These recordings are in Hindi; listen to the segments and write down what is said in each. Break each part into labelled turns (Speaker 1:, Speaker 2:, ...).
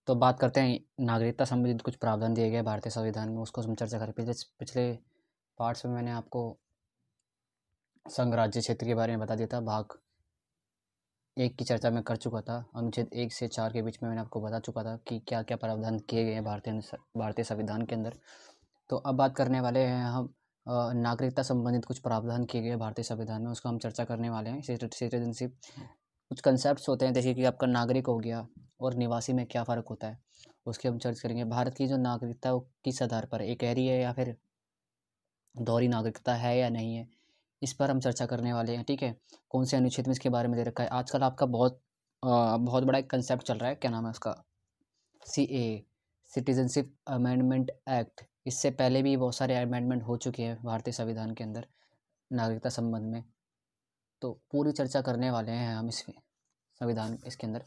Speaker 1: तो बात करते हैं नागरिकता संबंधित कुछ प्रावधान दिए गए भारतीय संविधान में, उसको हम चर्चा करें। पिछले पार्ट्स में मैंने आपको संघ राज्य क्षेत्र के बारे में बता दिया था। भाग 1 की चर्चा मैं कर चुका था। अनुच्छेद 1 से 4 के बीच में मैंने आपको बता चुका था कि क्या-क्या प्रावधान किए गए हैं भारतीय संविधान के अंदर। तो अब बात करने वाले हैं हम नागरिकता संबंधित कुछ प्रावधान किए गए भारतीय संविधान में, उसको हम चर्चा करने वाले हैं। सिटीजनशिप, कुछ कंसेप्ट्स होते हैं जैसे कि आपका नागरिक हो गया और निवासी में क्या फ़र्क होता है, उसकी हम चर्चा करेंगे। भारत की जो नागरिकता है वो किस आधार पर है, एकहरी है या फिर दोहरी नागरिकता है या नहीं है, इस पर हम चर्चा करने वाले हैं। ठीक है, कौन से अनुच्छेद में इसके बारे में दे रखा है। आजकल आपका बहुत बड़ा एक कंसेप्ट चल रहा है, क्या नाम है उसका, सीएए, सिटीजनशिप अमेंडमेंट एक्ट। इससे पहले भी बहुत सारे अमेंडमेंट हो चुके हैं भारतीय संविधान के अंदर नागरिकता संबंध में। तो पूरी चर्चा करने वाले हैं हम इस संविधान इसके अंदर।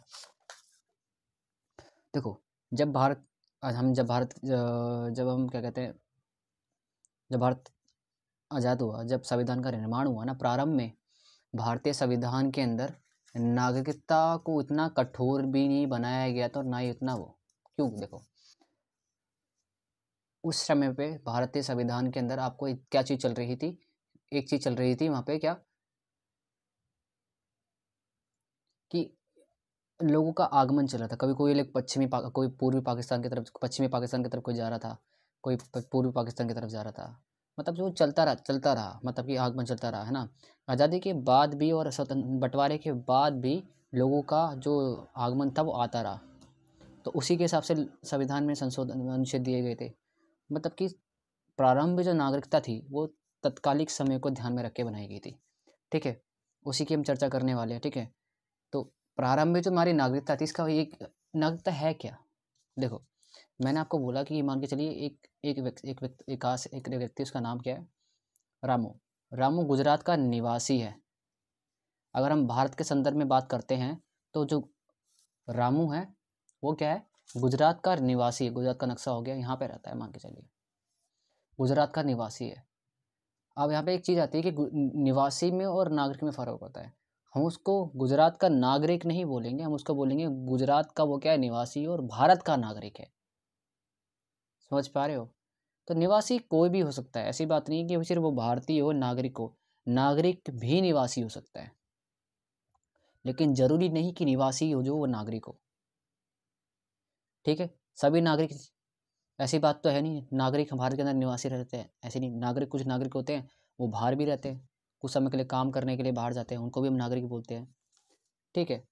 Speaker 1: देखो, जब भारत हम जब भारत जब हम क्या कहते हैं, जब भारत आज़ाद हुआ, जब संविधान का निर्माण हुआ ना, प्रारंभ में भारतीय संविधान के अंदर नागरिकता को इतना कठोर भी नहीं बनाया गया था और ना ही इतना वो। क्यों? देखो, उस समय पे भारतीय संविधान के अंदर आपको क्या चीज़ चल रही थी, एक चीज़ चल रही थी वहाँ पे, क्या कि लोगों का आगमन चल रहा था। कभी कोई लोग कोई पूर्वी पाकिस्तान की तरफ, पश्चिमी पाकिस्तान की तरफ कोई जा रहा था, कोई पूर्वी पाकिस्तान की तरफ जा रहा था। मतलब जो चलता रहा, मतलब कि आगमन चलता रहा, है ना। आज़ादी के बाद भी और स्वतंत्र बंटवारे के बाद भी लोगों का जो आगमन था वो आता रहा। तो उसी के हिसाब से संविधान में संशोधन अनुच्छेद दिए गए थे। मतलब कि प्रारंभ में जो नागरिकता थी वो तत्कालिक समय को ध्यान में रख के बनाई गई थी। ठीक है, उसी की हम चर्चा करने वाले हैं। ठीक है, तो प्रारंभ में जो हमारी नागरिकता थी, इसका एक नागरिकता है क्या। देखो, मैंने आपको बोला कि मान के चलिए एक व्यक्ति, उसका नाम क्या है, रामू। रामू गुजरात का निवासी है। अगर हम भारत के संदर्भ में बात करते हैं तो जो रामू है वो क्या है, गुजरात का निवासी है। गुजरात का नक्शा हो गया, यहाँ पे रहता है, मान के चलिए गुजरात का निवासी है। अब यहाँ पे एक चीज़ आती है कि निवासी में और नागरिक में फ़र्क होता है। हम उसको गुजरात का नागरिक नहीं बोलेंगे, हम उसको बोलेंगे गुजरात का वो क्या है, निवासी और भारत का नागरिक है। समझ पा रहे हो। तो निवासी कोई भी हो सकता है, ऐसी बात नहीं है कि सिर्फ वो भारतीय हो, नागरिक हो। नागरिक भी निवासी हो सकता है, लेकिन ज़रूरी नहीं कि निवासी हो जो वो नागरिक हो। ठीक है, सभी नागरिक, ऐसी बात तो है नहीं नागरिक भारत के अंदर निवासी रहते हैं, ऐसे नहीं। नागरिक, कुछ नागरिक होते हैं वो बाहर भी रहते हैं, कुछ समय के लिए काम करने के लिए बाहर जाते हैं, उनको भी हम नागरिक बोलते हैं। ठीक है,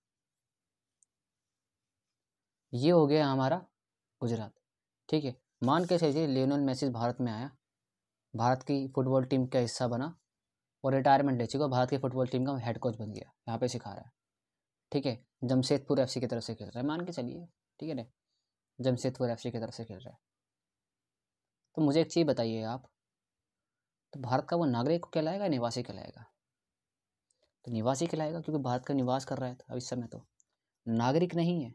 Speaker 1: ये हो गया हमारा गुजरात। ठीक है, मान के चलिए लियोनेल मेसी भारत में आया, भारत की फुटबॉल टीम का हिस्सा बना और रिटायरमेंट ले चुका, भारत की फुटबॉल टीम का हेड कोच बन गया, यहाँ पे सिखा रहा है। ठीक है, जमशेदपुर एफसी की तरफ से खेल रहा है, मान के चलिए। ठीक है ना, जमशेदपुर एफसी की तरफ से खेल रहा है। तो मुझे एक चीज़ बताइए आप, तो भारत का वो नागरिक कहलाएगा, निवासी कहलाएगा? तो निवासी कहलाएगा, क्योंकि भारत का निवास कर रहा है अब इस समय। तो नागरिक नहीं है,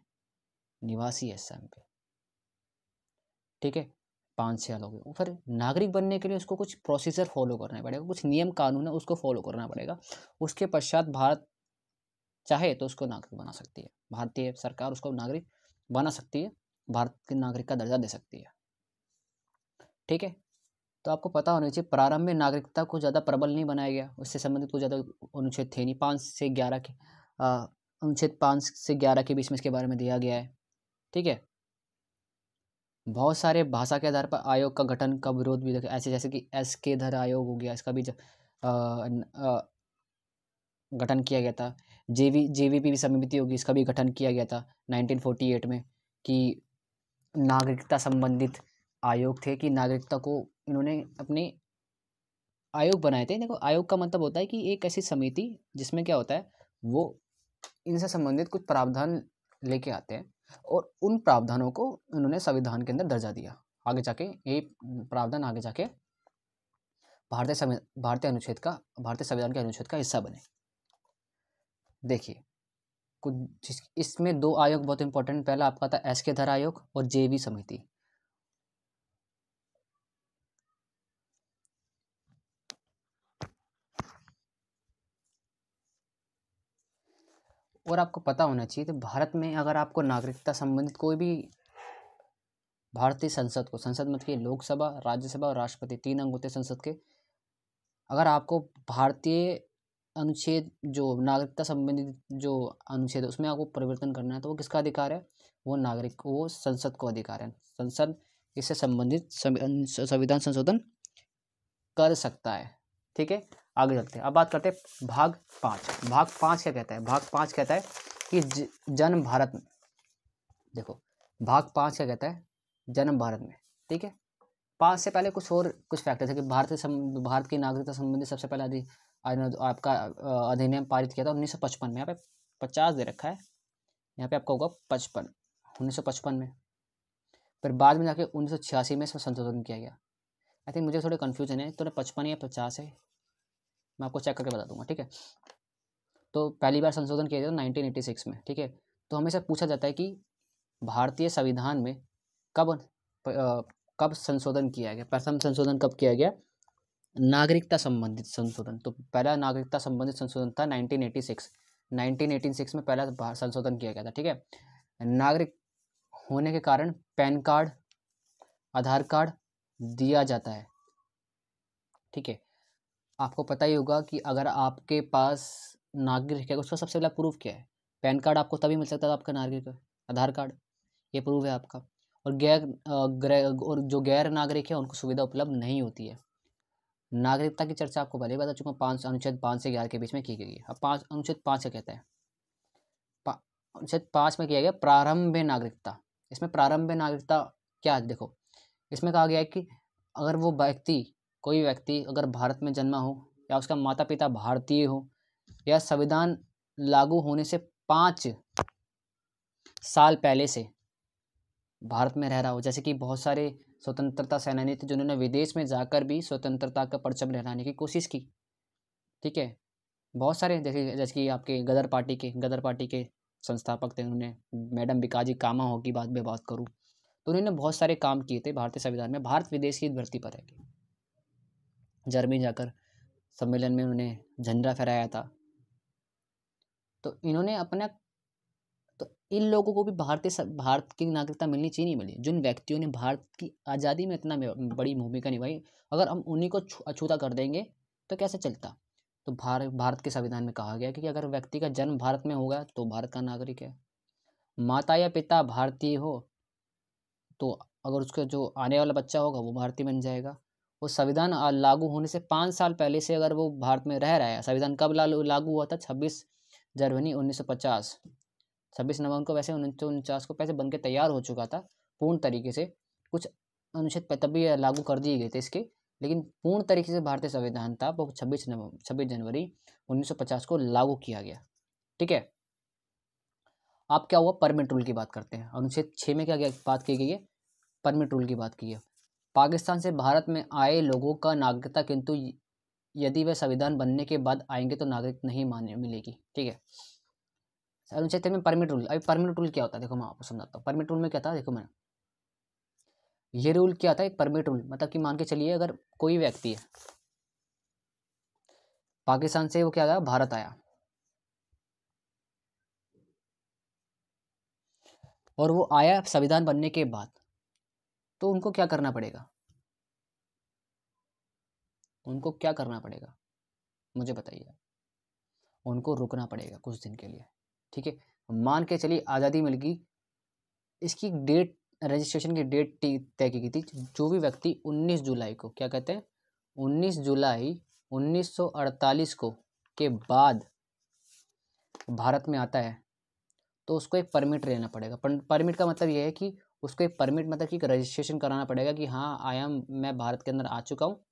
Speaker 1: निवासी है इस समय पे। ठीक है, 5 साल हो गए। फिर नागरिक बनने के लिए उसको कुछ प्रोसीजर फॉलो करना पड़ेगा, कुछ नियम कानून है उसको फॉलो करना पड़ेगा। उसके पश्चात भारत चाहे तो उसको नागरिक बना सकती है, भारतीय सरकार उसको नागरिक बना सकती है, भारत के नागरिक का दर्जा दे सकती है। ठीक है, तो आपको पता होना चाहिए प्रारंभ में नागरिकता को ज़्यादा प्रबल नहीं बनाया गया, उससे संबंधित कुछ ज़्यादा अनुच्छेद थे नहीं। 5 से 11 के अनुच्छेद 5 से 11 के बीच में इसके बारे में दिया गया है। ठीक है, बहुत सारे भाषा के आधार पर आयोग का गठन का विरोध भी देखा, ऐसे जैसे कि एस के धर आयोग हो गया, इसका भी गठन किया गया था। जेवीपी समिति होगी, इसका भी गठन किया गया था 1948 में, कि नागरिकता संबंधित आयोग थे, कि नागरिकता को इन्होंने अपने आयोग बनाए थे। देखो, आयोग का मतलब होता है कि एक ऐसी समिति जिसमें क्या होता है, वो इनसे संबंधित कुछ प्रावधान लेके आते हैं और उन प्रावधानों को उन्होंने संविधान के अंदर दर्जा दिया। आगे जाके ये प्रावधान आगे जाके भारतीय संविधान के अनुच्छेद का हिस्सा बने। देखिए, कुछ इसमें 2 आयोग बहुत इंपॉर्टेंट, पहला आपका था एस के धर आयोग और जेवी समिति। और आपको पता होना चाहिए, तो भारत में अगर आपको नागरिकता संबंधित कोई भी भारतीय संसद को, संसद मतलब कि लोकसभा, राज्यसभा और राष्ट्रपति, 3 अंग होते हैं संसद के। अगर आपको भारतीय अनुच्छेद जो नागरिकता संबंधित जो अनुच्छेद है उसमें आपको परिवर्तन करना है तो वो किसका अधिकार है? वो संसद को अधिकार है। संसद इससे संबंधित संविधान संशोधन कर सकता है। ठीक है, आगे चलते हैं। अब बात करते हैं भाग 5। भाग 5 क्या कहता है? भाग 5 कहता है कि जन्म भारत में, देखो भाग 5 क्या कहता है? जन्म भारत में। ठीक है, 5 से पहले कुछ फैक्टर्स है कि भारत की नागरिकता संबंधी सबसे पहला आपका अधिनियम पारित किया था 1955 में। यहाँ पे 50 दे रखा है, यहाँ पे आपका होगा 55, 1955 में। फिर बाद में जाके 1986 में इसमें संशोधन किया गया। आई थिंक मुझे थोड़े कन्फ्यूजन है, तो 55 या 50 है, मैं आपको चेक करके बता दूंगा। ठीक है, तो पहली बार संशोधन किया गया था 1986 में। ठीक है, तो हमेशा पूछा जाता है कि भारतीय संविधान में कब कब संशोधन किया गया? प्रथम संशोधन कब किया गया? नागरिकता संबंधित संशोधन। तो पहला नागरिकता संबंधित संशोधन था 1986 में पहला संशोधन किया गया था। ठीक है, नागरिक होने के कारण पैन कार्ड, आधार कार्ड दिया जाता है। ठीक है, आपको पता ही होगा कि अगर आपके पास नागरिक है उसका सबसे पहला प्रूफ क्या है? पैन कार्ड आपको तभी मिल सकता है आपका नागरिक है, आधार कार्ड, ये प्रूफ है आपका। और जो गैर नागरिक है उनको सुविधा उपलब्ध नहीं होती है। नागरिकता की चर्चा आपको पहले बता चुका, अनुच्छेद 5 से 11 के बीच में की गई है। अब अनुच्छेद 5 क्या कहता है? अनुच्छेद 5 में किया गया प्रारंभ नागरिकता। इसमें प्रारंभ नागरिकता क्या है? देखो इसमें कहा गया है कि अगर वो व्यक्ति, कोई व्यक्ति अगर भारत में जन्मा हो या उसका माता पिता भारतीय हो या संविधान लागू होने से 5 साल पहले से भारत में रह रहा हो, जैसे कि बहुत सारे स्वतंत्रता सेनानी थे जिन्होंने विदेश में जाकर भी स्वतंत्रता का परचम लहराने की कोशिश की। ठीक है, बहुत सारे, जैसे कि आपके गदर पार्टी के संस्थापक थे, उन्होंने मैडम बिकाजी कामा हो की बात करूँ तो उन्होंने बहुत सारे काम किए थे भारतीय संविधान में। भारत विदेश की धरती पर है, जर्मनी जाकर सम्मेलन में उन्होंने झंडा फहराया था। तो इन्होंने अपना, तो इन लोगों को भी भारत की नागरिकता मिलनी चाहिए, नहीं मिली? जिन व्यक्तियों ने भारत की आज़ादी में इतना बड़ी भूमिका निभाई, अगर हम उन्हीं को अछूता कर देंगे तो कैसे चलता? तो भारत के संविधान में कहा गया कि अगर व्यक्ति का जन्म भारत में होगा तो भारत का नागरिक है। माता या पिता भारतीय हो तो अगर उसका जो आने वाला बच्चा होगा वो भारतीय बन जाएगा। वो संविधान लागू होने से 5 साल पहले से अगर वो भारत में रह रहा है, संविधान कब लागू हुआ था? 26 जनवरी 1950, 26 नवंबर को वैसे 1949 को पैसे बन के तैयार हो चुका था पूर्ण तरीके से। कुछ अनुच्छेद तभी लागू कर दिए गए थे इसके, लेकिन पूर्ण तरीके से भारतीय संविधान था वो 26 जनवरी 1950 को लागू किया गया। ठीक है, अब क्या हुआ? परमिट रूल की बात करते हैं। अनुच्छेद 6 में क्या बात की गई है? परमिट रूल की बात की है। पाकिस्तान से भारत में आए लोगों का नागरिकता, किंतु यदि वह संविधान बनने के बाद आएंगे तो नागरिक नहीं मान्य मिलेगी। ठीक है, अनुच्छेद में परमिट रूल। अभी परमिट रूल क्या होता है देखो मैं आपको समझाता हूँ। परमिट रूल में क्या था, देखो मैं, ये रूल क्या था? एक परमिट रूल मतलब कि मान के चलिए अगर कोई व्यक्ति है पाकिस्तान से, वो क्या आया, भारत आया, और वो आया संविधान बनने के बाद, तो उनको क्या करना पड़ेगा? उनको क्या करना पड़ेगा मुझे बताइए? उनको रुकना पड़ेगा कुछ दिन के लिए। ठीक है, मान के चलिए आज़ादी मिल गई, इसकी डेट, रजिस्ट्रेशन की डेट तय की गई थी। जो भी व्यक्ति 19 जुलाई को, क्या कहते हैं, 19 जुलाई 1948 को के बाद भारत में आता है तो उसको एक परमिट लेना पड़ेगा। परमिट का मतलब ये है कि उसको एक परमिट मतलब कि रजिस्ट्रेशन कराना पड़ेगा कि हाँ मैं भारत के अंदर आ चुका हूँ।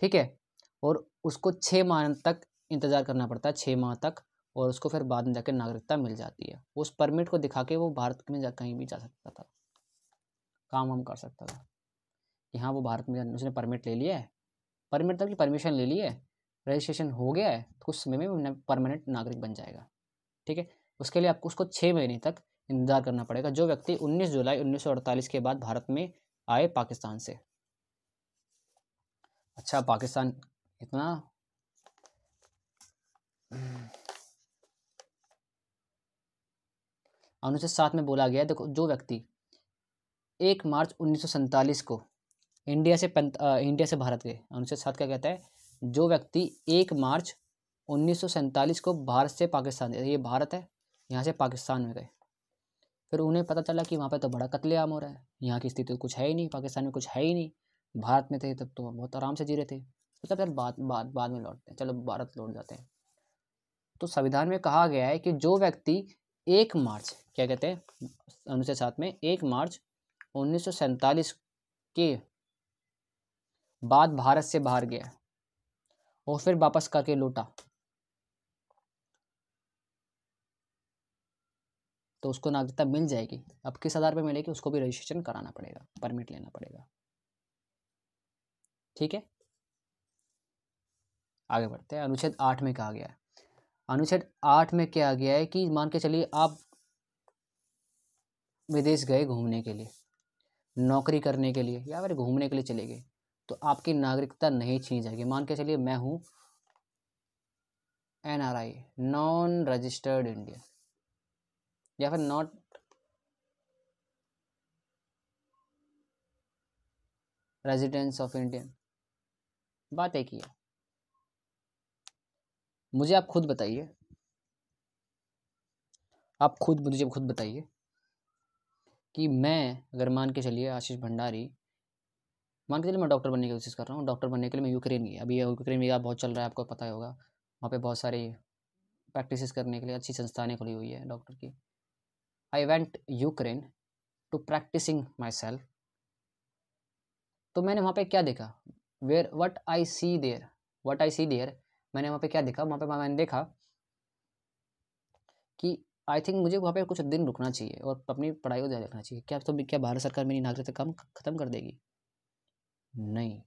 Speaker 1: ठीक है, और उसको 6 माह तक इंतज़ार करना पड़ता है, 6 माह तक, और उसको फिर बाद में जाकर नागरिकता मिल जाती है। उस परमिट को दिखा के वो भारत में कहीं भी जा सकता था, काम वाम कर सकता था कि हाँ वो भारत में उसने परमिट ले लिया है, परमिट मतलब कि परमिशन ले ली है, रजिस्ट्रेशन हो गया है, तो कुछ समय में वो परमानेंट नागरिक बन जाएगा। ठीक है, उसके लिए आपको उसको 6 महीने तक इंतजार करना पड़ेगा, जो व्यक्ति 19 जुलाई 1948 के बाद भारत में आए पाकिस्तान से। अच्छा, पाकिस्तान इतना अनुच्छेद 7 में बोला गया है, देखो जो व्यक्ति 1 मार्च 1947 को इंडिया से भारत गए। अनुच्छेद 7 क्या कहता है? जो व्यक्ति 1 मार्च 1947 को भारत से पाकिस्तान, ये भारत है, यहाँ से पाकिस्तान में गए, फिर उन्हें पता चला कि वहाँ पे तो बड़ा कत्लेआम हो रहा है, यहाँ की स्थिति तो कुछ है ही नहीं, पाकिस्तान में कुछ है ही नहीं, भारत में थे तब तो बहुत आराम से जी रहे थे, तो तब बाद में लौटते हैं, चलो भारत लौट जाते हैं। तो संविधान में कहा गया है कि जो व्यक्ति 1 मार्च, क्या कहते हैं अनुच्छेद 7 में, 1 मार्च 1947 के बाद भारत से बाहर गया और फिर वापस करके लौटा, तो उसको नागरिकता मिल जाएगी। अब किस आधार पर मिलेगी? उसको भी रजिस्ट्रेशन कराना पड़ेगा, परमिट लेना पड़ेगा। ठीक है, आगे बढ़ते हैं। अनुच्छेद 8 में कहा गया है, अनुच्छेद 8 में क्या गया है कि मान के चलिए आप विदेश गए घूमने के लिए, नौकरी करने के लिए, या फिर घूमने के लिए चले गए, तो आपकी नागरिकता नहीं छीनी जाएगी। मान के चलिए मैं हूँ NRI, नॉन रजिस्टर्ड इंडियन, या फिर नॉट रेजिडेंस ऑफ इंडियन, बात एक ही है। मुझे आप खुद बताइए, मुझे खुद बताइए कि मैं अगर मान के चलिए आशीष भंडारी, मान के चलिए मैं डॉक्टर बनने की कोशिश कर रहा हूँ, डॉक्टर बनने के लिए मैं यूक्रेन गया, अभी यूक्रेन में बहुत चल रहा है, आपको पता ही होगा, वहाँ पे बहुत सारी प्रैक्टिस करने के लिए अच्छी संस्थानें खुली हुई है डॉक्टर की। I went Ukraine to practicing myself. तो मैंने वहाँ पे क्या देखा? वट आई सी देयर, मैंने वहाँ पे क्या देखा? वहाँ पे मैंने देखा कि आई थिंक मुझे वहाँ पे कुछ दिन रुकना चाहिए और अपनी पढ़ाई को जारी रखना चाहिए। क्या भारत सरकार मेरी नागरिकता खत्म कर देगी? नहीं।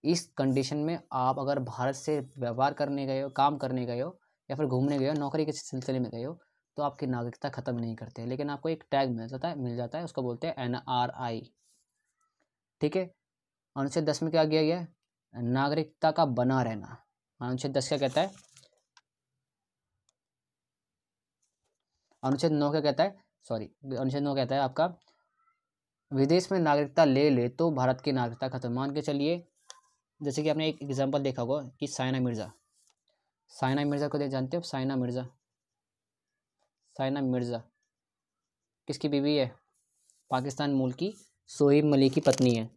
Speaker 1: इस कंडीशन में आप अगर भारत से व्यवहार करने गए हो, काम करने गए हो, या फिर घूमने गए हो, नौकरी के सिलसिले में गए हो, तो आपकी नागरिकता खत्म नहीं करते, लेकिन आपको एक टैग मिल जाता है, उसको बोलते हैं NRI। ठीक है। अनुच्छेद 10 में क्या किया गया है? नागरिकता का बना रहना। अनुच्छेद 10 क्या कहता है? अनुच्छेद 9 क्या कहता है? अनुच्छेद 9 कहता है आपका, विदेश में नागरिकता ले ले तो भारत की नागरिकता खत्म। मान के चलिए, जैसे कि आपने एक एग्जांपल देखा होगा कि साइना मिर्जा को जानते हो? साइना मिर्जा किसकी बीवी है? पाकिस्तान मूल की शोएब मलिक की पत्नी है।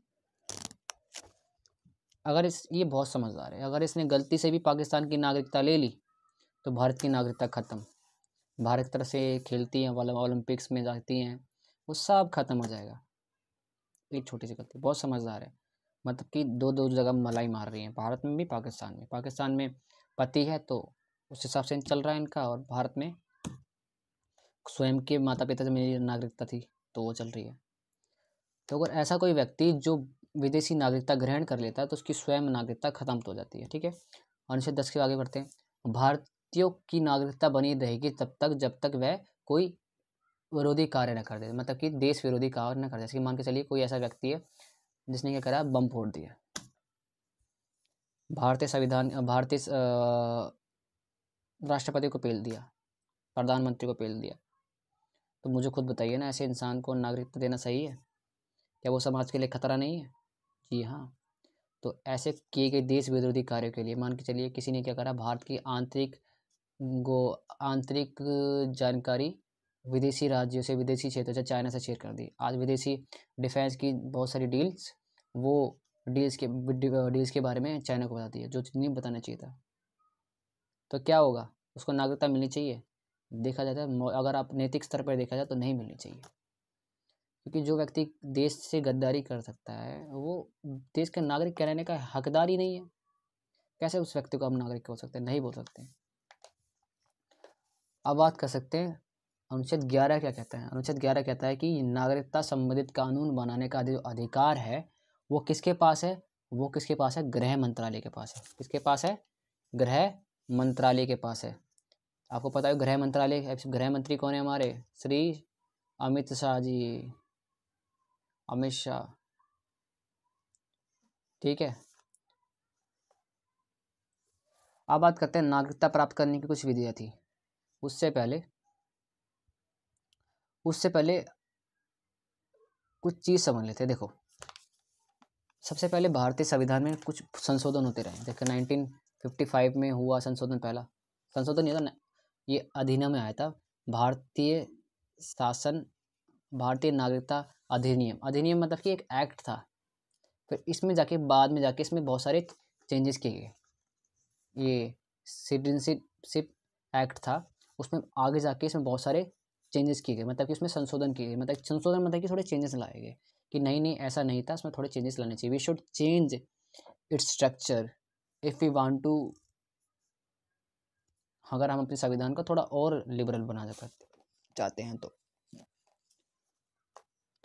Speaker 1: ये बहुत समझदार है, अगर इसने गलती से भी पाकिस्तान की नागरिकता ले ली तो भारत की नागरिकता खत्म। भारत की तरफ से खेलती हैं, ओलंपिक्स में जाती हैं, वो सब खत्म हो जाएगा। एक छोटी सी गलती, बहुत समझदार है, मतलब कि दो जगह मलाई मार रही हैं, भारत में भी पाकिस्तान में पति है तो उस हिसाब से चल रहा है इनका, और भारत में स्वयं के माता पिता से मेरी नागरिकता थी तो वो चल रही है। तो अगर ऐसा कोई व्यक्ति जो विदेशी नागरिकता ग्रहण कर लेता है तो उसकी स्वयं नागरिकता खत्म तो हो जाती है। ठीक है, अनुच्छेद 10 के आगे बढ़ते हैं। भारतीयों की नागरिकता बनी रहेगी तब तक जब तक वह कोई विरोधी कार्य न कर दे, मतलब कि देश विरोधी कार्य न कर दे। जैसे मान के चलिए कोई ऐसा व्यक्ति है जिसने क्या करा, बम फोड़ दिया, भारतीय राष्ट्रपति को पेल दिया, प्रधानमंत्री को पेल दिया, तो मुझे खुद बताइए ना, ऐसे इंसान को नागरिकता देना सही है? क्या वो समाज के लिए खतरा नहीं है? जी हाँ। तो ऐसे किए गए देश विरोधी कार्यों के लिए, मान के चलिए किसी ने क्या करा, भारत की आंतरिक जानकारी विदेशी राज्यों से, विदेशी क्षेत्रों से, चाइना से शेयर कर दी। आज विदेशी डिफेंस की बहुत सारी डील्स, वो डील्स के बारे में चाइना को बता दी है, जो नहीं बताना चाहिए था। तो क्या होगा? उसको नागरिकता मिलनी चाहिए? देखा जाता है, अगर आप नैतिक स्तर पर देखा जाए तो नहीं मिलनी चाहिए, क्योंकि जो व्यक्ति देश से गद्दारी कर सकता है वो देश का नागरिक कहलाने का हकदार ही नहीं है। कैसे उस व्यक्ति को हम नागरिक बोल सकते हैं? नहीं बोल सकते। अब बात कर सकते हैं अनुच्छेद 11 क्या कहता है। अनुच्छेद 11 कहता है कि नागरिकता संबंधित कानून बनाने का जो अधिकार है वो किसके पास है? वो किसके पास है? गृह मंत्रालय के पास है। किसके पास है? गृह मंत्रालय के पास है। आपको पता है गृह मंत्री कौन है हमारे? श्री अमित शाह जी, अमित शाह। ठीक है, अब बात करते हैं नागरिकता प्राप्त करने की कुछ विधियाँ थी। उससे पहले कुछ चीज़ समझ लेते हैं। देखो, सबसे पहले भारतीय संविधान में कुछ संशोधन होते रहे। देखो 1955 में हुआ संशोधन, पहला संशोधन नहीं था, ये अधिनियम में आया था, भारतीय शासन भारतीय नागरिकता अधिनियम। अधिनियम मतलब कि एक एक्ट था। फिर इसमें जाके बाद में जाके इसमें बहुत सारे चेंजेस किए गए। ये सिटीजनशिप एक्ट था, उसमें आगे जाके इसमें बहुत सारे चेंजेस किए गए, मतलब कि उसमें संशोधन किए गए। मतलब संशोधन मतलब कि थोड़े चेंजेस लाए गए कि नहीं नहीं ऐसा नहीं था, इसमें थोड़े चेंजेस लाने चाहिए। We should change its structure if we want to, अगर हम अपने संविधान को थोड़ा और लिबरल बनाना चाहते हैं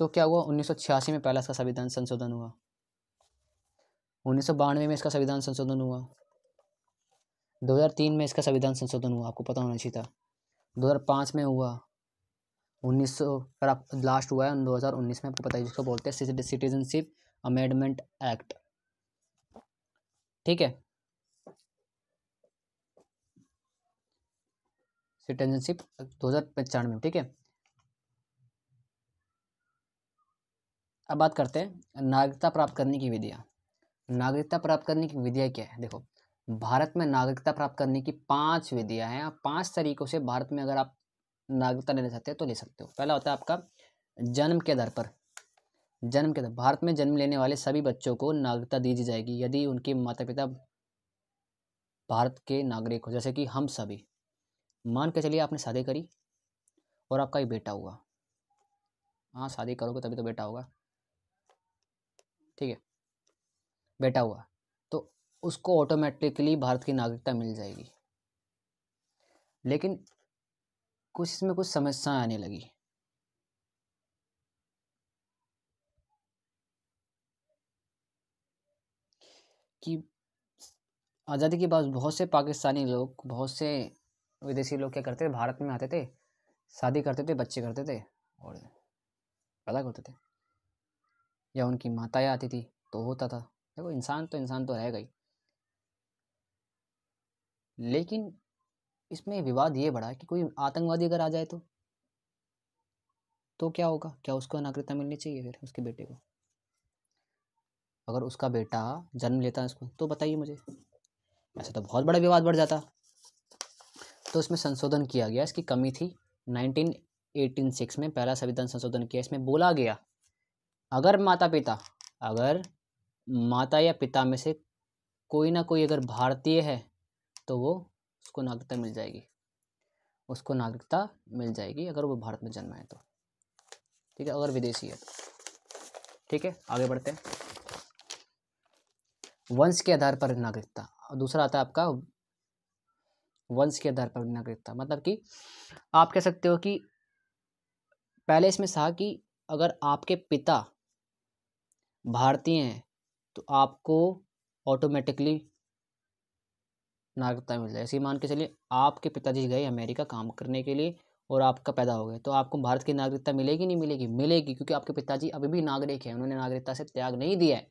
Speaker 1: तो क्या हुआ, 1986 में पहला इसका संविधान संशोधन हुआ, 1992 में इसका संविधान संशोधन हुआ, 2003 में इसका संविधान संशोधन हुआ, आपको पता होना चाहिए था, 2005 में हुआ, 1900 पर आप लास्ट हुआ है 2019 में, आपको पता है जिसको बोलते हैं सिटीजनशिप अमेंडमेंट एक्ट। ठीक है, सिटीजनशिप 2095 में। ठीक है, अब बात करते हैं नागरिकता प्राप्त करने की विधियाँ। नागरिकता प्राप्त करने की विधियाँ क्या है? देखो, भारत में नागरिकता प्राप्त करने की 5 विधियाँ हैं। आप 5 तरीकों से भारत में अगर आप नागरिकता लेना चाहते हैं तो ले सकते हो। पहला होता है आपका जन्म के आधार पर। जन्म के आधार, भारत में जन्म लेने वाले सभी बच्चों को नागरिकता दी जाएगी यदि उनके माता पिता भारत के नागरिक हो। जैसे कि हम सभी, मान के चलिए आपने शादी करी और आपका एक बेटा हुआ। हाँ, शादी करोगे तभी तो बेटा होगा। ठीक है, बेटा हुआ तो उसको ऑटोमेटिकली भारत की नागरिकता मिल जाएगी। लेकिन कुछ इसमें कुछ समस्याएं आने लगी। कि आज़ादी के बाद बहुत से पाकिस्तानी लोग, बहुत से विदेशी लोग क्या करते थे, भारत में आते थे, शादी करते थे, बच्चे करते थे और पैदा करते थे, या उनकी माताएं आती थी तो होता था। देखो, इंसान तो रहेगा ही। लेकिन इसमें विवाद ये बढ़ा कि कोई आतंकवादी अगर आ जाए तो क्या होगा? क्या उसको नागरिकता मिलनी चाहिए फिर उसके बेटे को? अगर उसका बेटा जन्म लेता है उसको, तो बताइए मुझे, ऐसा तो बहुत बड़ा विवाद बढ़ जाता। तो इसमें संशोधन किया गया, इसकी कमी थी। 1986 में पहला संविधान संशोधन किया। इसमें बोला गया अगर माता या पिता में से कोई ना कोई अगर भारतीय है तो उसको नागरिकता मिल जाएगी। उसको नागरिकता मिल जाएगी अगर वो भारत में जन्मा है तो। ठीक है, अगर विदेशी है तो। ठीक है, आगे बढ़ते हैं। वंश के आधार पर नागरिकता, और दूसरा आता है आपका वंश के आधार पर नागरिकता। मतलब कि आप कह सकते हो कि पहले इसमें था कि अगर आपके पिता भारतीय हैं तो आपको ऑटोमेटिकली नागरिकता मिल जाए। ऐसे ही मान के चलिए आपके पिताजी गए अमेरिका काम करने के लिए और आपका पैदा हो गया, तो आपको भारत की नागरिकता मिलेगी नहीं मिलेगी? मिलेगी, क्योंकि आपके पिताजी अभी भी नागरिक हैं, उन्होंने नागरिकता से त्याग नहीं दिया है,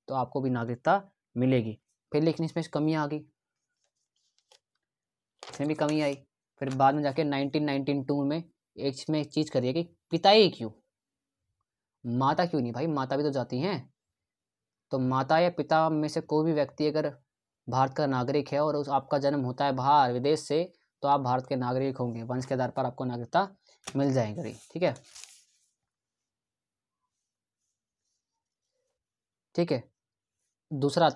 Speaker 1: तो आपको भी नागरिकता मिलेगी। फिर लेकिन इसमें कमी आ गई, इसमें भी कमी आई। फिर बाद में जाके 1992 में इसमें एक चीज़ करिए कि पिता ही क्यों, माता क्यों नहीं? भाई माता भी तो जाती हैं। तो माता या पिता में से कोई भी व्यक्ति अगर भारत का नागरिक है और उस आपका जन्म होता है बाहर विदेश से, तो आप भारत के नागरिक होंगे, वंश के आधार पर आपको नागरिकता मिल जाएगी। ठीक है, ठीक है। तीसरा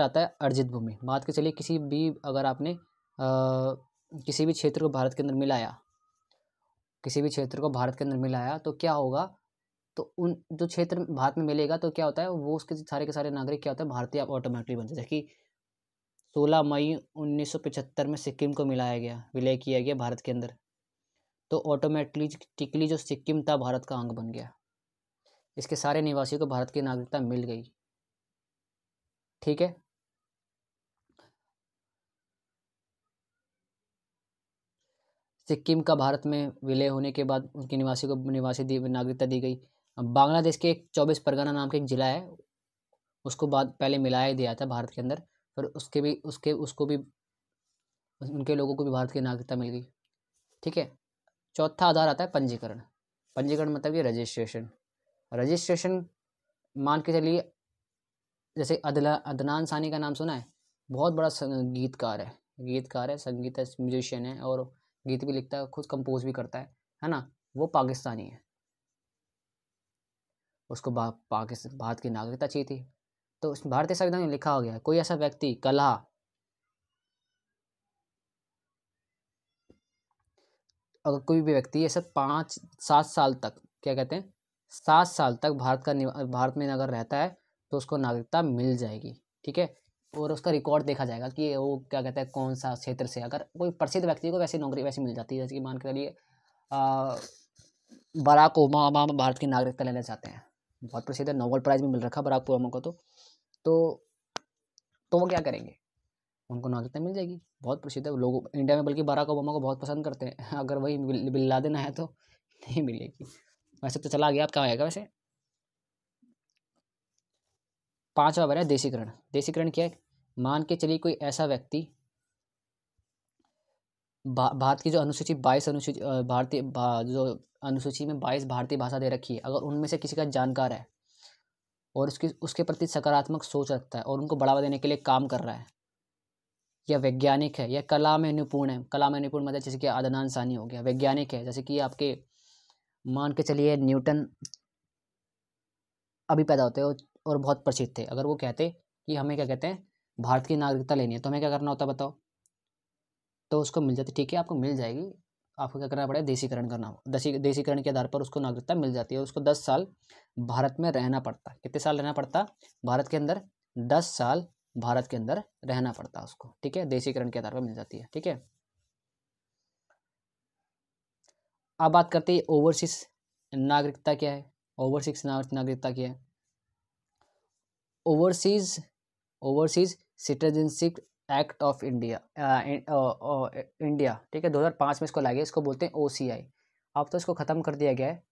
Speaker 1: आता है अर्जित भूमि। बात के चलिए किसी भी अगर आपने किसी भी क्षेत्र को भारत के अंदर मिलाया, तो क्या होगा? तो उन जो क्षेत्र भारत में मिलेगा तो क्या होता है, वो उसके सारे के सारे नागरिक क्या होता है, भारतीय ऑटोमेटिकली बन जाते हैं। कि 16 मई 1975 में सिक्किम को मिलाया गया, विलय किया गया भारत के अंदर, तो ऑटोमेटिकली जो सिक्किम था भारत का अंग बन गया। इसके सारे निवासियों को भारत की नागरिकता मिल गई। ठीक है, सिक्किम का भारत में विलय होने के बाद उनके निवासियों को नागरिकता दी गई। अब बांग्लादेश के एक 24 परगना नाम के एक जिला है, उसको बाद पहले मिलाया दिया था भारत के अंदर, फिर उसको भी उनके लोगों को भी भारत की नागरिकता मिल गई। ठीक है, चौथा आधार आता है पंजीकरण। पंजीकरण मतलब ये रजिस्ट्रेशन। रजिस्ट्रेशन मान के चलिए, जैसे अदनान सानी का नाम सुना है, बहुत बड़ा गीतकार है, संगीत है, म्यूजिशियन है, और गीत भी लिखता है, खुद कंपोज भी करता है ना। वो पाकिस्तानी है, उसको पाकिस्तान भारत की नागरिकता चाहिए थी। तो भारतीय संविधान में लिखा हो गया है, कोई ऐसा व्यक्ति कलहा, अगर कोई भी व्यक्ति ऐसा 5-7 साल तक, क्या कहते हैं, 7 साल तक भारत में अगर रहता है तो उसको नागरिकता मिल जाएगी, ठीक है। और उसका रिकॉर्ड देखा जाएगा कि वो क्या कहते हैं, कौन सा क्षेत्र से, अगर कोई प्रसिद्ध व्यक्ति को वैसी नौकरी वैसी मिल जाती है, जैसे कि मान के चलिए बराक ओबामा भारत की नागरिकता लेना चाहते हैं, बहुत प्रसिद्ध है, नोबेल प्राइज भी मिल रखा बराक ओबामा को। तो वो क्या करेंगे, उनको नागरिकता मिल जाएगी, बहुत प्रसिद्ध है लोग इंडिया में, बल्कि बराक ओबामा को बहुत पसंद करते हैं। अगर वही बिन लादेन है तो नहीं मिलेगी। वैसे तो चला गया, अब कहाँ आएगा वैसे। 5वां बना देशीकरण। देशीकरण क्या है, मान के चलिए कोई ऐसा व्यक्ति भारत की जो अनुसूची 22 अनुसूची जो अनुसूची में 22 भारतीय भाषा दे रखी है, अगर उनमें से किसी का जानकार है और उसके प्रति सकारात्मक सोच रखता है और उनको बढ़ावा देने के लिए काम कर रहा है, या वैज्ञानिक है, या कला में निपुण है, कला में निपुण मतलब जैसे कि अदनान सानी हो गया, वैज्ञानिक है, जैसे कि आपके मान के चलिए न्यूटन अभी पैदा होते और बहुत प्रसिद्ध थे, अगर वो कहते कि हमें क्या कहते हैं, भारत की नागरिकता लेनी है, तो हमें क्या करना होता बताओ, तो उसको मिल जाती, ठीक है आपको मिल जाएगी, आपको क्या करना पड़ेगा, देशीकरण करना होगा। देशीकरण के आधार पर उसको नागरिकता मिल जाती है, उसको 10 साल भारत में रहना पड़ता। कितने साल रहना पड़ता भारत के अंदर, 10 साल भारत के अंदर रहना पड़ता उसको, ठीक है, देशीकरण के आधार पर मिल जाती है, ठीक है। अब बात करते हैं ओवरसीज नागरिकता क्या है। ओवरसीज नागरिकता क्या है, overseas citizenship act of India, India, ठीक है, 2005 में इसको लाया गया, इसको बोलते हैं OCI। अब तो इसको ख़त्म कर दिया गया है,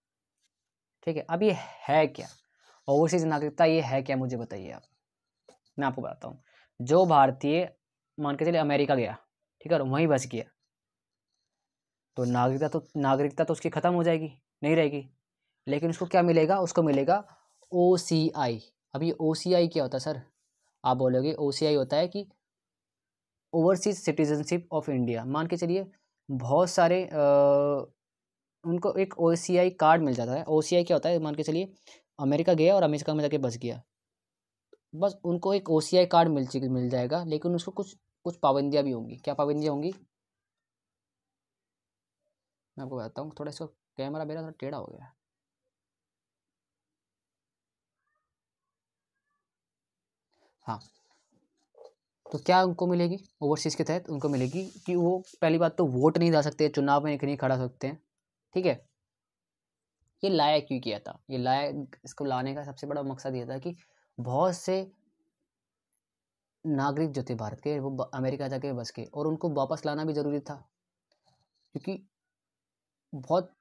Speaker 1: ठीक है। अब ये है क्या, ओवरसीज नागरिकता ये है क्या, मुझे बताइए आप, मैं आपको बताता हूँ। जो भारतीय मान के चलिए अमेरिका गया, ठीक है, और वहीं बस गया, तो नागरिकता तो उसकी ख़त्म हो जाएगी, नहीं रहेगी, लेकिन उसको क्या मिलेगा, उसको मिलेगा OCI। अब ये OCI क्या होता है सर, आप बोलोगे OCI होता है कि ओवरसीज सिटीजनशिप ऑफ इंडिया। मान के चलिए बहुत सारे उनको एक OCI कार्ड मिल जाता है। OCI क्या होता है, मान के चलिए अमेरिका गया और अमेरिका में जाके बस गया, बस उनको एक OCI कार्ड मिल जाएगा, लेकिन उसको कुछ कुछ पाबंदियाँ भी होंगी। क्या पाबंदियाँ होंगी, मैं आपको बताता हूँ। थोड़ा इसका कैमरा मेरा थोड़ा टेढ़ा हो गया है। हाँ, तो क्या उनको मिलेगी, ओवरसीज़ के तहत उनको मिलेगी कि वो पहली बात तो वोट नहीं डाल सकते, चुनाव में नहीं खड़ा सकते हैं, ठीक है। ये लाया क्यों किया था, ये लाया, इसको लाने का सबसे बड़ा मकसद ये था कि बहुत से नागरिक जो थे भारत के, वो अमेरिका जाके बस गए, और उनको वापस लाना भी ज़रूरी था, क्योंकि बहुत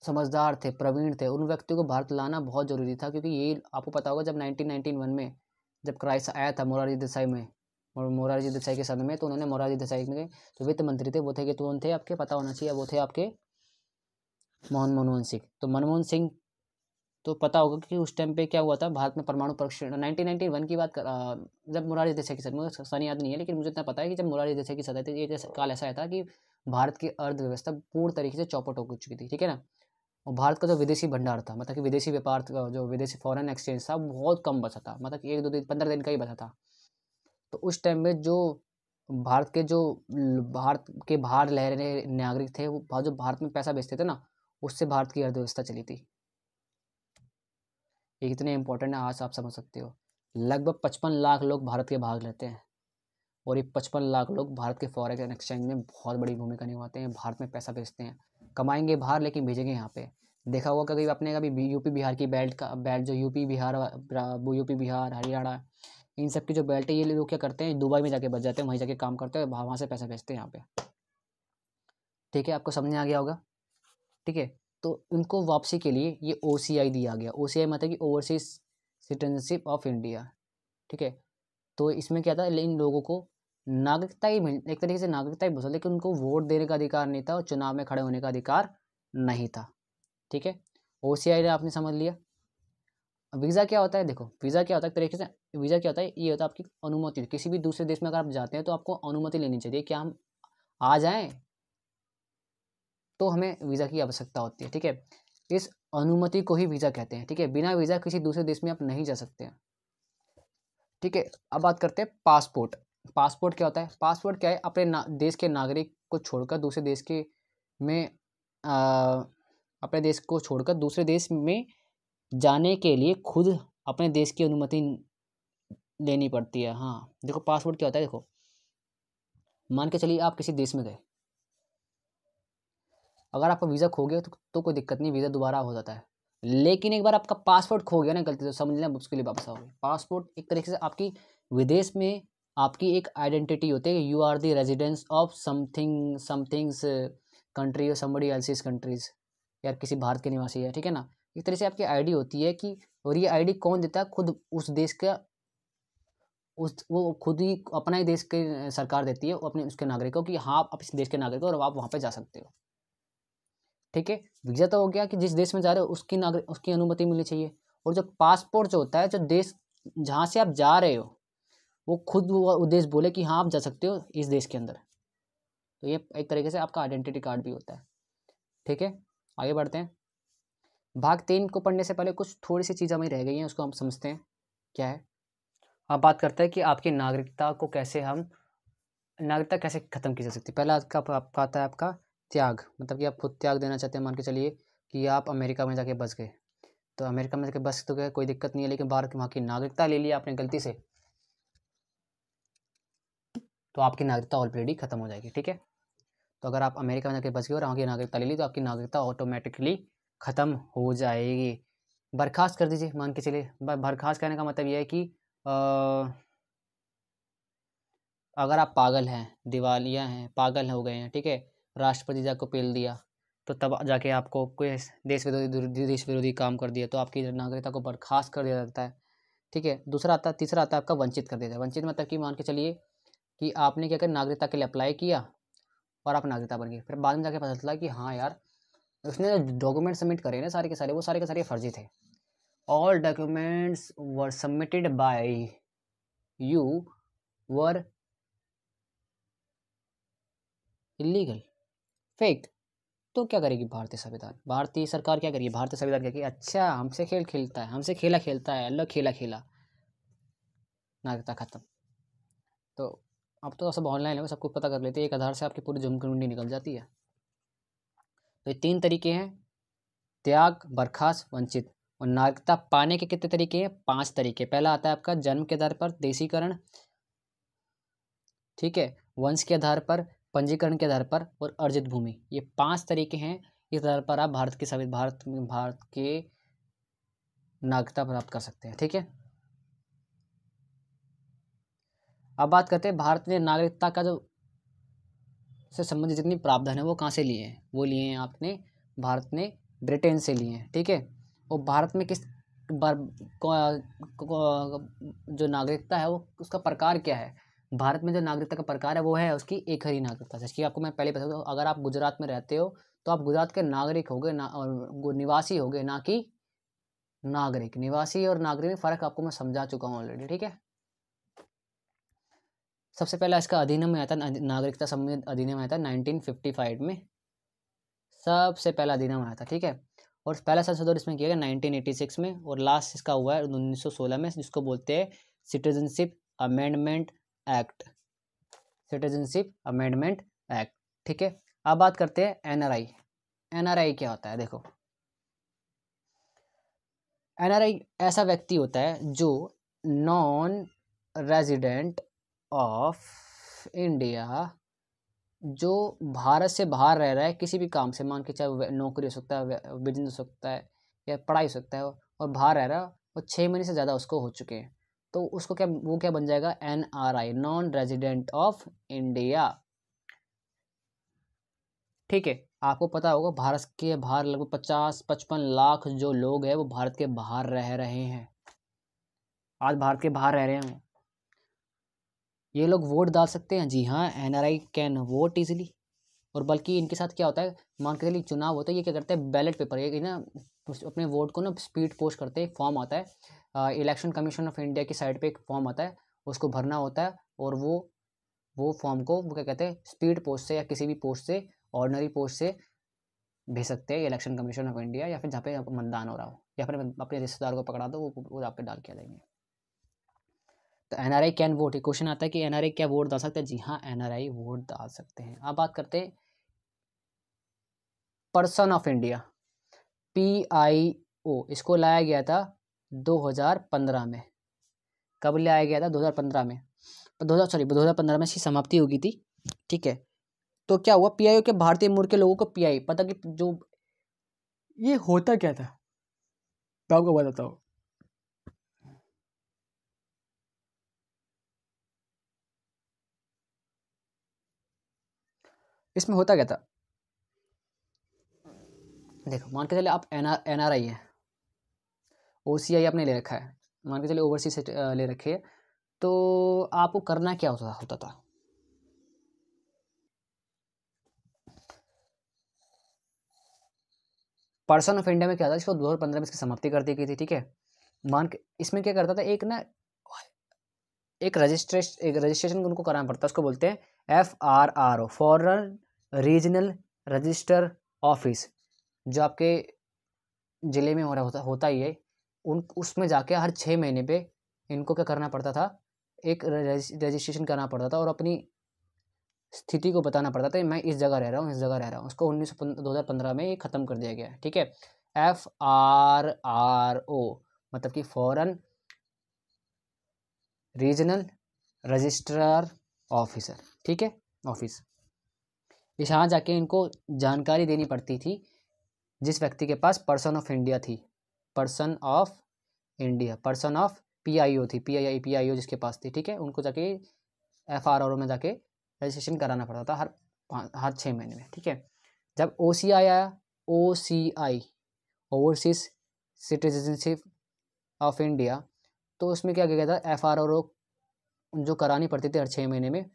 Speaker 1: समझदार थे, प्रवीण थे, उन व्यक्तियों को भारत लाना बहुत ज़रूरी था। क्योंकि ये आपको पता होगा, जब 1991 में जब क्राइसिस आया था मोरारजी देसाई में, और मोरारजी देसाई के समय में, तो उन्होंने मोरारजी देसाई में जो वित्त मंत्री थे वो थे, कि कौन थे आपके पता होना चाहिए, वो थे आपके मनमोहन सिंह। तो मनमोहन सिंह, तो पता होगा कि उस टाइम पे क्या हुआ था, भारत में परमाणु परीक्षण 1991 की बात जब मोरारजी देसाई की सदी, मुझे सन याद नहीं है, लेकिन मुझे इतना पता है कि जब मोरारजी देसाई की सदी थी, ये काल ऐसा आया था कि भारत की अर्थव्यवस्था पूर्ण तरीके से चौपट हो चुकी थी, ठीक है ना। और भारत का जो विदेशी भंडार था, मतलब कि विदेशी व्यापार, जो विदेशी फॉरेन एक्सचेंज था, बहुत कम बचा था, मतलब कि 1-2 दिन 15 दिन का ही बचा था। तो उस टाइम में जो भारत के बाहर रह रहे नागरिक थे, वो जो भारत में पैसा भेजते थे ना, उससे भारत की अर्थव्यवस्था चली थी। ये कितने इंपॉर्टेंट है आज आप समझ सकते हो। लगभग 55 लाख लोग भारत के भाग लेते हैं, और ये 55 लाख लोग भारत के फॉरेन एक्सचेंज में बहुत बड़ी भूमिका निभाते हैं, भारत में पैसा भेजते हैं, कमाएंगे बाहर लेकिन भेजेंगे यहाँ पे। देखा होगा कभी आपने, कभी यूपी बिहार की बेल्ट जो यूपी बिहार हरियाणा, इन सब की जो बेल्ट है, ये लोग क्या करते हैं, दुबई में जाके बच जाते हैं, वहीं जाके काम करते हैं, वहाँ से पैसा भेजते हैं यहाँ पे, ठीक है, आपको समझ में आ गया होगा, ठीक है। तो उनको वापसी के लिए ये OCI दिया गया। OCI मतलब कि ओवरसीज सिटीजनशिप ऑफ इंडिया, ठीक है। तो इसमें क्या था, इन लोगों को नागरिकता ही मिल, एक तरीके से नागरिकता ही बोल, लेकिन उनको वोट देने का अधिकार नहीं था, और चुनाव में खड़े होने का अधिकार नहीं था, ठीक है। OCI ने आपने समझ लिया। वीज़ा क्या होता है, देखो वीज़ा क्या होता है एक तरीके से, वीज़ा क्या होता है, ये होता है आपकी अनुमति। किसी भी दूसरे देश में अगर आप जाते हैं तो आपको अनुमति लेनी चाहिए कि हम आ जाएं, तो हमें वीज़ा की आवश्यकता होती है, ठीक है। इस अनुमति को ही वीज़ा कहते हैं, ठीक है। बिना वीज़ा किसी दूसरे देश में आप नहीं जा सकते हैं, ठीक है। अब बात करते हैं पासपोर्ट। पासपोर्ट क्या होता है, पासपोर्ट क्या है, अपने देश के नागरिक को छोड़कर दूसरे देश के में अपने देश को छोड़कर दूसरे देश में जाने के लिए खुद अपने देश की अनुमति लेनी पड़ती है। हाँ देखो पासपोर्ट क्या होता है, देखो मान के चलिए आप किसी देश में गए, अगर आपका वीज़ा खो गया तो कोई दिक्कत नहीं, वीज़ा दोबारा हो जाता है। लेकिन एक बार आपका पासपोर्ट खो गया ना गलती से, समझ लें मुश्किल ही वापस आओगे। पासपोर्ट एक तरीके से आपकी विदेश में आपकी एक आइडेंटिटी होती है, you are the residence of something's country और समबडी एल्सिस कंट्रीज, यार किसी भारत के निवासी है, ठीक है ना। एक तरह से आपकी आईडी होती है कि, और ये आईडी कौन देता है, खुद उस देश का, उस वो खुद ही अपना ही देश के सरकार देती है अपने उसके नागरिकों की, हाँ आप इस देश के नागरिक हो और आप वहाँ पे जा सकते हो, ठीक है। वीज़ा तो हो गया कि जिस देश में जा रहे हो उसकी नागरिक उसकी अनुमति मिलनी चाहिए। और जो पासपोर्ट जो होता है, जो देश जहाँ से आप जा रहे हो वो खुद वो देश बोले कि हाँ आप जा सकते हो इस देश के अंदर, तो ये एक तरीके से आपका आइडेंटिटी कार्ड भी होता है, ठीक है। आगे बढ़ते हैं। भाग 3 को पढ़ने से पहले कुछ थोड़ी सी चीज़ें हमें रह गई हैं, उसको हम समझते हैं क्या है। अब बात करते हैं कि आपकी नागरिकता को कैसे हम, नागरिकता कैसे ख़त्म की जा सकती है। पहला आपका आता है आपका त्याग, मतलब कि आप खुद त्याग देना चाहते हैं। मान के चलिए कि आप अमेरिका में जाके बस गए, तो अमेरिका में जाके बस तो गए कोई दिक्कत नहीं है, लेकिन भारत वहाँ की नागरिकता ले लिया आपने गलती से, तो आपकी नागरिकता ऑलरेडी खत्म हो जाएगी, ठीक है। तो अगर आप अमेरिका में जाके बस गए और वहाँ की नागरिकता ले ली तो आपकी नागरिकता ऑटोमेटिकली ख़त्म हो जाएगी। बर्खास्त कर दीजिए, मान के चलिए बर्खास्त करने का मतलब ये है कि अगर आप पागल हैं, दिवालिया हैं, पागल हो गए हैं, ठीक है, राष्ट्रपति जी आपको पेल दिया, तो तब जाके आपको कोई देश विरोधी काम कर दिया तो आपकी नागरिकता को बर्खास्त कर दिया जाता है, ठीक है। तीसरा आता है आपका वंचित कर दिया जाए। वंचित मतलब कि मान के चलिए कि आपने क्या किया, नागरिकता के लिए अप्लाई किया और आप नागरिकता बन गए, फिर बाद में जाके पता चला कि हाँ यार उसने जो डॉक्यूमेंट सबमिट करे ना सारे के सारे, वो सारे के सारे फर्जी थे। All documents were submitted by you were illegal, fake. तो क्या करेगी भारतीय संविधान, भारतीय सरकार क्या करेगी, भारतीय संविधान क्या कहेगी, अच्छा हमसे खेल खेलता है, हमसे खेला खेलता है, अल्लाह खेला खेला, नागरिकता खत्म। तो अब तो सब ऑनलाइन है, सब कुछ पता कर लेते हैं, एक आधार से आपकी पूरी जमकुंडी निकल जाती है। तो ये 3 तरीके हैं, त्याग, बर्खास्त, वंचित। और नागरिकता पाने के कितने तरीके हैं, 5 तरीके। पहला आता है आपका जन्म के आधार पर देशीकरण, ठीक है, वंश के आधार पर, पंजीकरण के आधार पर और अर्जित भूमि, ये 5 तरीके हैं। इस आधार पर आप भारत के नागरिकता प्राप्त कर सकते हैं, ठीक है। अब बात करते हैं भारत ने नागरिकता का जो से संबंधित जितनी प्रावधान है वो कहाँ से लिए हैं, वो लिए हैं आपने भारत ने ब्रिटेन से लिए हैं, ठीक है। और भारत में किस बार जो नागरिकता है वो उसका प्रकार क्या है, भारत में जो नागरिकता का प्रकार है वो है उसकी एक ही नागरिकता, जैसे आपको मैं पहले बता दूँ, अगर आप गुजरात में रहते हो तो आप गुजरात के नागरिक होगे ना, और निवासी होगे, ना कि नागरिक। निवासी और नागरिक में फ़र्क आपको मैं समझा चुका हूँ ऑलरेडी, ठीक है। सबसे पहला इसका अधिनियम आया था, नागरिकता संबंधी अधिनियम आया था 1955 में, सबसे पहला अधिनियम आया था, ठीक है। और पहला संशोधन इसमें किया गया 1986 में, और लास्ट इसका हुआ है 1916 में, जिसको बोलते हैं citizenship amendment act, citizenship amendment act, ठीक है। अब बात करते हैं एनआरआई। एनआरआई क्या होता है, देखो एनआरआई ऐसा व्यक्ति होता है जो नॉन रेजिडेंट ऑफ इंडिया, जो भारत से बाहर रह रहा है किसी भी काम से, मान के चाहे नौकरी हो सकता है, बिजनेस हो सकता है, या पढ़ाई हो सकता है, और बाहर रह रहा है और 6 महीने से ज़्यादा उसको हो चुके हैं, तो उसको क्या, वो क्या बन जाएगा, NRI, non resident of India, ठीक है। आपको पता होगा भारत के बाहर लगभग 50-55 लाख जो लोग हैं वो भारत के बाहर रह रहे हैं, आज भारत के बाहर रह रहे हैं। ये लोग वोट डाल सकते हैं, जी हाँ, एनआरआई कैन वोट इजीली। और बल्कि इनके साथ क्या होता है, मान के चलिए चुनाव होता है, ये क्या करते हैं, बैलेट पेपर, ये ना अपने वोट को ना स्पीड पोस्ट करते हैं। एक फॉर्म आता है इलेक्शन कमीशन ऑफ इंडिया की साइट पे, एक फॉर्म आता है, उसको भरना होता है और वो फॉर्म को वो क्या कहते हैं स्पीड पोस्ट से या किसी भी पोस्ट से, ऑर्डिनरी पोस्ट से भेज सकते हैं इलेक्शन कमीशन ऑफ इंडिया, या फिर जहाँ पे मतदान हो रहा हो, या फिर अपने रिश्तेदार को पकड़ा दो, वो आप पे डाल के आ जाएंगे। तो एनआरआई कैन वोट, क्वेश्चन आता है कि एनआरआई क्या वोट डाल सकते हैं? जी हाँ, एनआरआई वोट डाल सकते हैं। अब बात करते हैं पर्सन ऑफ इंडिया, PIO, इसको लाया गया था 2015 में। कब लाया गया था? 2015 में। 2015 में इसकी समाप्ति हो गई थी, ठीक है। तो क्या हुआ, PIO के भारतीय मूल के लोगों को PI पता कि जो ये होता क्या था, मैं आपको बताता हूँ। इसमें होता क्या था, देखो मान के चलिए आप NRI है, OCI आपने ले रखा है, मान के चलिए ओवरसीज से ले रखी है, तो आपको करना क्या होता था? पर्सन ऑफ इंडिया में क्या था, इसको 2015 में इसकी समाप्ति कर दी गई थी, ठीक है। मान के इसमें क्या करता था, एक रजिस्ट्रेशन उनको कराना पड़ता है, उसको बोलते हैं FRRO, foreign regional register office, जो आपके ज़िले में हो रहा होता ही है। उसमें जाके हर 6 महीने पे इनको क्या करना पड़ता था, एक रजिस्ट्रेशन करना पड़ता था और अपनी स्थिति को बताना पड़ता था, मैं इस जगह रह रहा हूँ, इस जगह रह रहा हूँ। उसको 2015 में ये ख़त्म कर दिया गया है, ठीक है। FRRO मतलब कि फॉरेन रीजनल रजिस्ट्रार ऑफिसर, ठीक है, ऑफिस। यहाँ जाके इनको जानकारी देनी पड़ती थी जिस व्यक्ति के पास पर्सन ऑफ इंडिया थी, person of India, person of PIO थी, PIO जिसके पास थी, ठीक है। उनको जाके FRRO में जाके रजिस्ट्रेशन कराना पड़ता था हर 6 महीने में, ठीक है। जब OCI आया, OCI overseas citizenship of India, तो उसमें क्या किया गया था, FRRO जो करानी पड़ती थी हर 6 महीने में,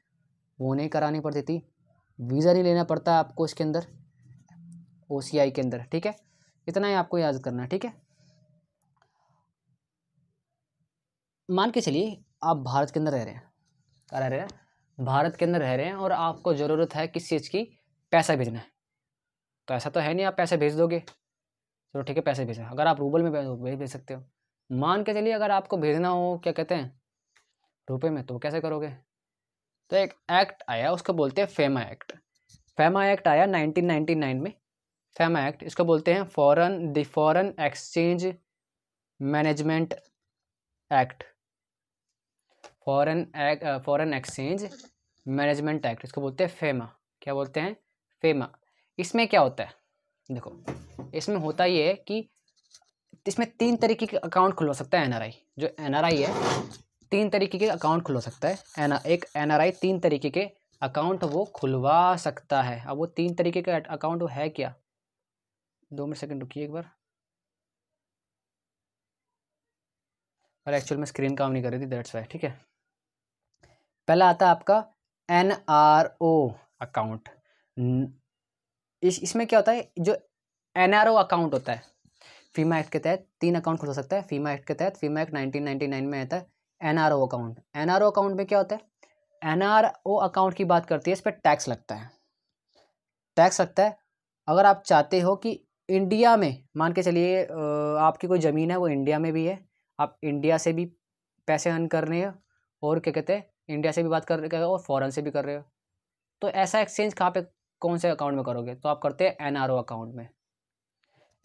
Speaker 1: वो नहीं करानी पड़ती थी। वीज़ा नहीं लेना पड़ता आपको इसके अंदर, OCI के अंदर, ठीक है। इतना ही आपको याद करना है, ठीक है। मान के चलिए आप भारत के अंदर रह रहे हैं, रह रहे हैं भारत के अंदर रह रहे हैं और आपको ज़रूरत है किस चीज़ की, पैसा भेजना है। तो ऐसा तो है नहीं आप पैसे भेज दोगे, चलो ठीक है पैसे भेजें, अगर आप रूबल में भेज सकते हो। मान के चलिए अगर आपको भेजना हो क्या कहते हैं रुपए में, तो कैसे करोगे? तो एक एक्ट आया, उसको बोलते हैं फेमा एक्ट। फेमा एक्ट आया 1999 में। फेमा एक्ट इसको बोलते हैं foreign exchange management act, foreign exchange management act, इसको बोलते हैं फेमा। क्या बोलते हैं? फेमा। इसमें क्या होता है, देखो इसमें होता ये है कि इसमें 3 तरीके के अकाउंट खुलवा सकता है एनआरआई। जो एनआरआई है 3 तरीके के अकाउंट खुलवा सकता है। एक एनआरआई 3 तरीके के अकाउंट वो खुलवा सकता है। अब वो 3 तरीके के अकाउंट वो है क्या, 2 मिनट सेकंड रुकिए एक बार, और एक्चुअल में स्क्रीन काम नहीं कर रही थी, दैट्स वाई, ठीक है। पहला आता है आपका NRO अकाउंट। इसमें क्या होता है, जो NRO अकाउंट होता है, फीमा एक्ट के तहत 3 अकाउंट खुल सकता है। फीमा एक्ट के तहत, फीमा एक्ट 1999 में आता है NRO अकाउंट। NRO अकाउंट में क्या होता है, NRO अकाउंट की बात करती है, इस पर टैक्स लगता है, टैक्स लगता है। अगर आप चाहते हो कि इंडिया में, मान के चलिए आपकी कोई ज़मीन है वो इंडिया में भी है, आप इंडिया से भी पैसे अर्न कर रहे हो और क्या कहते हैं इंडिया से भी बात कर रहे हो और फॉरेन से भी कर रहे हो, तो ऐसा एक्सचेंज कहाँ पे, कौन से अकाउंट में करोगे? तो आप करते हैं NRO अकाउंट में,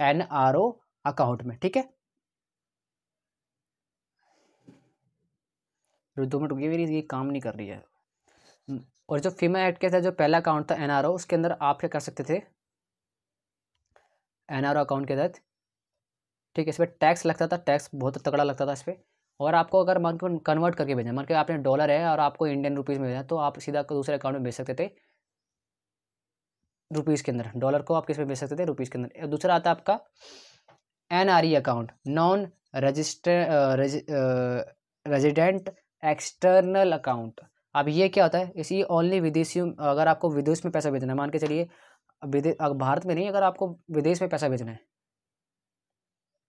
Speaker 1: NRO अकाउंट में, ठीक है। 2 मिनट रुकिए, मेरी ये काम नहीं कर रही है। और जो फीमा एक्ट के तहत जो पहला अकाउंट था NRO, उसके अंदर आप क्या कर सकते थे, NRO अकाउंट के तहत, ठीक है, इस पर टैक्स लगता था, टैक्स बहुत तगड़ा लगता था इस पर। और आपको अगर मान को कन्वर्ट करके भेजना, मान के आपने डॉलर है और आपको इंडियन रुपीज़ में भेजना, तो आप सीधा दूसरे अकाउंट में भेज सकते थे रुपीज़ के अंदर, डॉलर को आप किस में भेज सकते थे, रुपीज़ के अंदर। दूसरा आता है आपका NRE account, non resident external account. अब ये क्या होता है, इसी ओनली विदेशियों, अगर आपको विदेश में पैसा भेजना है, मान के चलिए भारत में नहीं, अगर आपको विदेश में पैसा भेजना है,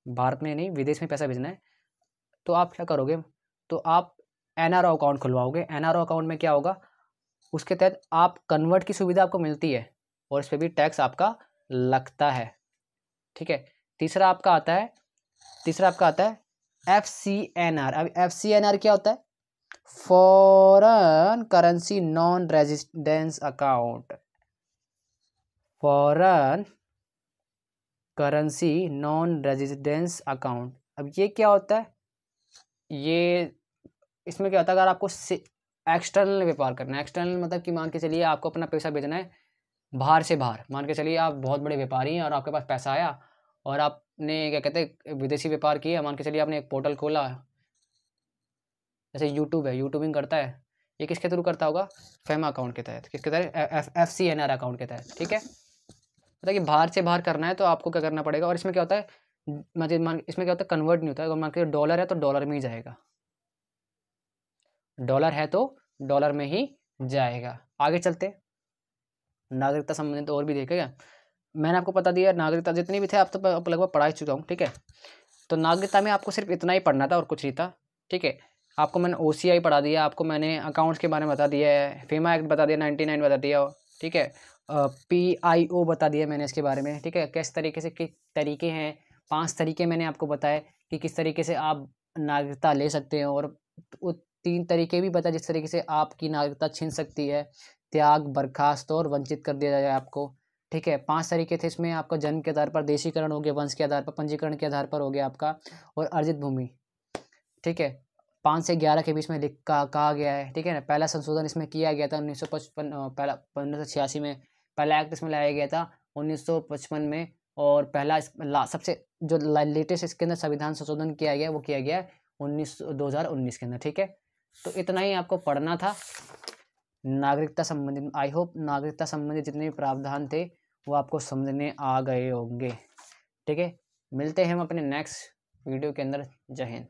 Speaker 1: भारत में नहीं विदेश में पैसा भेजना है, तो आप क्या करोगे, तो आप एनआरओ अकाउंट खुलवाओगे। एनआरओ अकाउंट में क्या होगा, उसके तहत आप कन्वर्ट की सुविधा आपको मिलती है और इस पर भी टैक्स आपका लगता है। ठीक है। तीसरा आपका आता है FCNR। अब FCNR क्या होता है, foreign currency non residence account. Foreign currency non residence account. अब ये क्या होता है, ये इसमें क्या होता है, अगर आपको एक्सटर्नल व्यापार करना है, एक्सटर्नल मतलब कि मान के चलिए आपको अपना पैसा भेजना है बाहर से बाहर। मान के चलिए आप बहुत बड़े व्यापारी हैं और आपके पास पैसा आया और आपने क्या कहते हैं विदेशी व्यापार किया। मान के चलिए आपने एक पोर्टल खोला, जैसे यूट्यूब है, यूट्यूबिंग करता है, ये किसके थ्रू करता होगा, फेमा अकाउंट के तहत, किसके तहत, FCNR अकाउंट के तहत। ठीक है। मतलब कि बाहर से बाहर करना है तो आपको क्या करना पड़ेगा। और इसमें क्या होता है, इसमें क्या होता है, कन्वर्ट नहीं होता है। अगर मान के डॉलर है तो डॉलर में ही जाएगा, डॉलर है तो डॉलर में ही जाएगा। आगे चलते, नागरिकता संबंधित और भी देखेगा। मैंने आपको बता दिया नागरिकता जितनी भी थे आप तो लगभग पढ़ा ही चुका हूँ। ठीक है। तो नागरिकता में आपको सिर्फ इतना ही पढ़ना था और कुछ नहीं था। ठीक है। आपको मैंने OCI पढ़ा दिया, आपको मैंने अकाउंट्स के बारे में बता दिया है, फेमा एक्ट बता दिया, 99 बता दिया। ठीक है। PIO बता दिया मैंने इसके बारे में। ठीक है। किस तरीके से किस तरीके हैं, 5 तरीके मैंने आपको बताए कि किस तरीके से आप नागरिकता ले सकते हैं। और 3 तरीके भी बताए जिस तरीके से आपकी नागरिकता छीन सकती है, त्याग, बर्खास्त और वंचित कर दिया जाए आपको। ठीक है। 5 तरीके थे इसमें, आपका जन्म के आधार पर, देशीकरण हो गया, वंश के आधार पर, पंजीकरण के आधार पर हो गया आपका, और अर्जित भूमि। ठीक है। 5 से 11 के बीच में कहा गया है। ठीक है ना। पहला संशोधन इसमें किया गया था 1955, पहला 1986 में पहला एक्ट इसमें लाया गया था 1955 में। और पहला सबसे जो लेटेस्ट इसके अंदर संविधान संशोधन किया गया वो किया गया 2019 के अंदर। ठीक है। तो इतना ही आपको पढ़ना था नागरिकता संबंधित। आई होप नागरिकता संबंधित जितने भी प्रावधान थे वो आपको समझने आ गए होंगे। ठीक है। मिलते हैं हम अपने नेक्स्ट वीडियो के अंदर। जय हिंद।